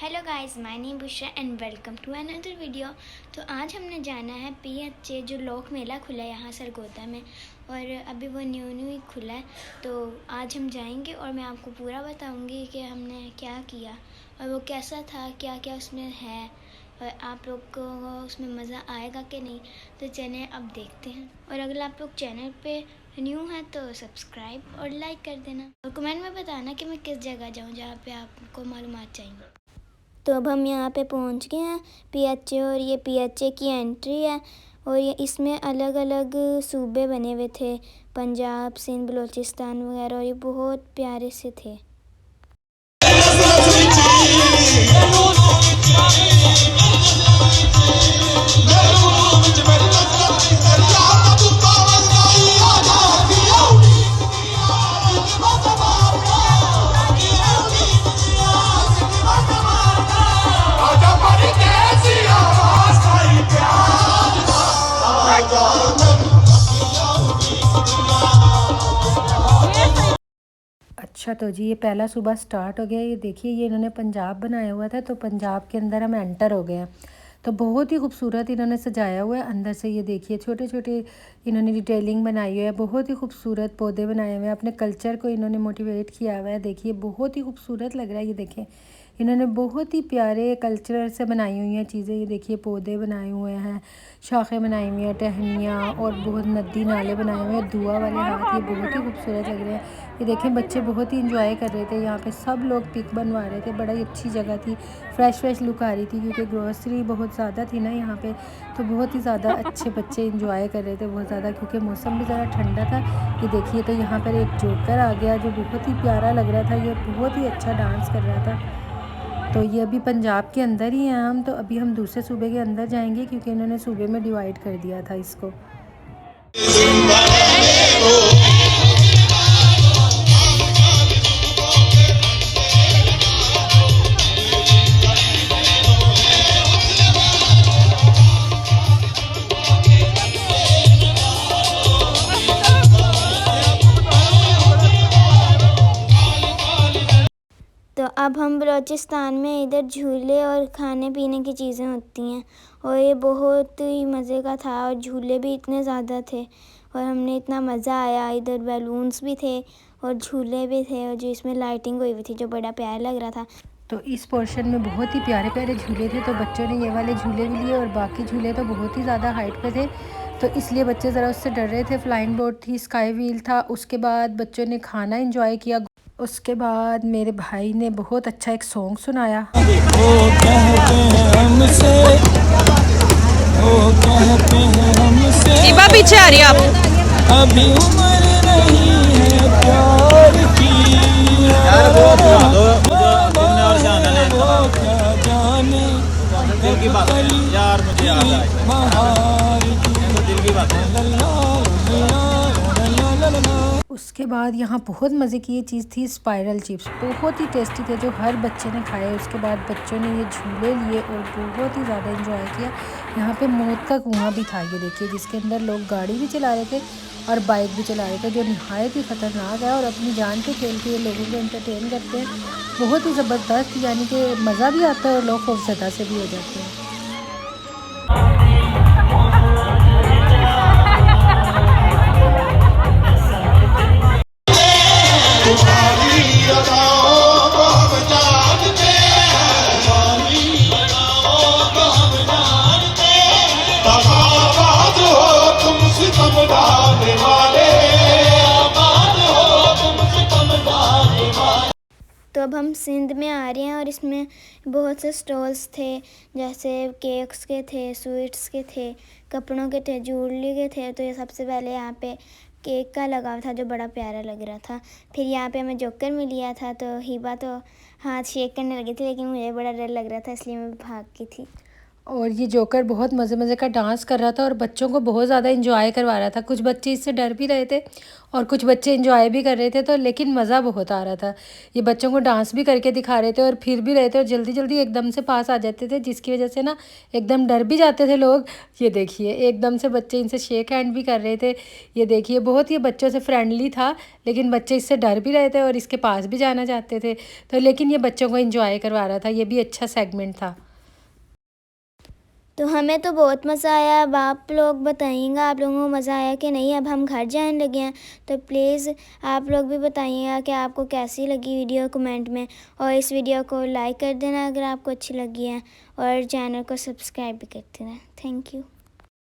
Hello guys, my name Bushra and welcome to another video. तो आज हमने जाना है PHJ जो लोक मेला खुला है यहाँ सरगोदा में, और अभी वो न्यू ही खुला है। तो आज हम जाएंगे और मैं आपको पूरा बताऊंगी कि हमने क्या किया और वो कैसा था, क्या क्या उसमें है, और आप लोग को उसमें मज़ा आएगा कि नहीं। तो चलें अब देखते हैं। और अगर आप लोग चैनल पे न्यू हैं तो सब्सक्राइब और लाइक कर देना, और कमेंट में बताना कि मैं किस जगह जाऊँ जहाँ पे आपको मालूमात चाहिए। तो अब हम यहाँ पे पहुँच गए हैं PHJ, और ये PHJ की एंट्री है। और ये इसमें अलग अलग सूबे बने हुए थे, पंजाब, सिंध, बलूचिस्तान वगैरह, और ये बहुत प्यारे से थे। अच्छा, तो जी ये पहला सुबह स्टार्ट हो गया। ये देखिए, ये इन्होंने पंजाब बनाया हुआ था, तो पंजाब के अंदर हम एंटर हो गए हैं। तो बहुत ही खूबसूरत इन्होंने सजाया हुआ है अंदर से। ये देखिए, छोटे छोटे इन्होंने डिटेलिंग बनाई हुई है, बहुत ही खूबसूरत पौधे बनाए हुए हैं। अपने कल्चर को इन्होंने मोटिवेट किया हुआ है। देखिए, बहुत ही खूबसूरत लग रहा है। ये देखें, इन्होंने बहुत ही प्यारे कल्चर से बनाई हुई हैं चीज़ें। ये देखिए, पौधे बनाए हुए हैं, शाखें बनाई हुई हैं, टहनियाँ, और बहुत नदी नाले बनाए हुए हैं, दुआ वाले हाथ। ये बहुत ही खूबसूरत लग रहे हैं। ये देखें, बच्चे बहुत ही इंजॉय कर रहे थे। यहाँ पे सब लोग पिक बनवा रहे थे। बड़ा ही अच्छी जगह थी, फ्रेश लुक आ रही थी, क्योंकि ग्रोसरी बहुत ज़्यादा थी ना यहाँ पे। तो बहुत ही ज़्यादा अच्छे बच्चे इंजॉय कर रहे थे, बहुत ज़्यादा, क्योंकि मौसम भी ज़रा ठंडा था। ये देखिए, तो यहाँ पर एक जोकर आ गया जो बहुत ही प्यारा लग रहा था। ये बहुत ही अच्छा डांस कर रहा था। तो ये अभी पंजाब के अंदर ही हैं हम। तो अभी हम दूसरे सूबे के अंदर जाएंगे, क्योंकि इन्होंने सूबे में डिवाइड कर दिया था इसको। तो अब हम बलूचिस्तान में, इधर झूले और खाने पीने की चीज़ें होती हैं, और ये बहुत ही मज़े का था, और झूले भी इतने ज़्यादा थे और हमने इतना मज़ा आया। इधर बैलून्स भी थे और झूले भी थे, और जो इसमें लाइटिंग हुई हुई थी जो बड़ा प्यारा लग रहा था। तो इस पोर्शन में बहुत ही प्यारे प्यारे झूले थे, तो बच्चों ने ये वाले झूले भी लिए, और बाकी झूले तो बहुत ही ज़्यादा हाइट पे थे, तो इसलिए बच्चे ज़रा उससे डर रहे थे। फ्लाइंग बोर्ड थी, स्काई व्हील था। उसके बाद बच्चों ने खाना एंजॉय किया। उसके बाद मेरे भाई ने बहुत अच्छा एक सॉन्ग सुनाया। इबा पीछे आ रही है आप। अभी उम्र नहीं है प्यार की, यार वो सुना दो और जाने वो क्या जाने दिल की बात यार, मुझे याद आई दिल की बात। उसके बाद यहाँ बहुत मज़े की ये चीज़ थी, स्पाइरल चिप्स, बहुत ही टेस्टी थे, जो हर बच्चे ने खाए। उसके बाद बच्चों ने ये झूले लिए और बहुत ही ज़्यादा एंजॉय किया। यहाँ पे मौत का कुआं भी था, ये देखिए, जिसके अंदर लोग गाड़ी भी चला रहे थे और बाइक भी चला रहे थे, जो नहायत ही ख़तरनाक है। और अपनी जान पे खेल के ये लोगों को एंटरटेन करते हैं, बहुत ही ज़बरदस्त, यानी कि मज़ा भी आता है और लोग खौफजदा से भी हो जाते हैं। तो अब हम सिंध में आ रहे हैं, और इसमें बहुत से स्टॉल्स थे, जैसे केक्स के थे, स्वीट्स के थे, कपड़ों के थे, ज्वेलरी के थे। तो ये सबसे पहले यहाँ पे केक का लगा हुआ था जो बड़ा प्यारा लग रहा था। फिर यहाँ पे हमें जोकर मिल लिया था, तो हिबा तो हाथ शेक करने लगी थी, लेकिन मुझे बड़ा डर लग रहा था, इसलिए मैं भाग की थी। और ये जोकर बहुत मज़े मज़े का डांस कर रहा था और बच्चों को बहुत ज़्यादा इंजॉय करवा रहा था। कुछ बच्चे इससे डर भी रहे थे और कुछ बच्चे इंजॉय भी कर रहे थे, तो लेकिन मज़ा बहुत आ रहा था। ये बच्चों को डांस भी करके दिखा रहे थे और फिर भी रहे थे और जल्दी जल्दी एकदम से पास आ जाते थे, जिसकी वजह से ना एकदम डर भी जाते थे लोग। ये देखिए एकदम से बच्चे इनसे शेक हैंड भी कर रहे थे। ये देखिए बहुत ये बच्चों से फ्रेंडली था, लेकिन बच्चे इससे डर भी रहे थे और इसके पास भी जाना चाहते थे। तो लेकिन ये बच्चों को इंजॉय करवा रहा था, ये भी अच्छा सेगमेंट था। तो हमें तो बहुत मज़ा आया। अब आप लोग बताइएगा आप लोगों को मज़ा आया कि नहीं। अब हम घर जाने लगे हैं, तो प्लीज़ आप लोग भी बताइएगा कि आपको कैसी लगी वीडियो कमेंट में, और इस वीडियो को लाइक कर देना अगर आपको अच्छी लगी है, और चैनल को सब्सक्राइब भी कर देना। Thank you.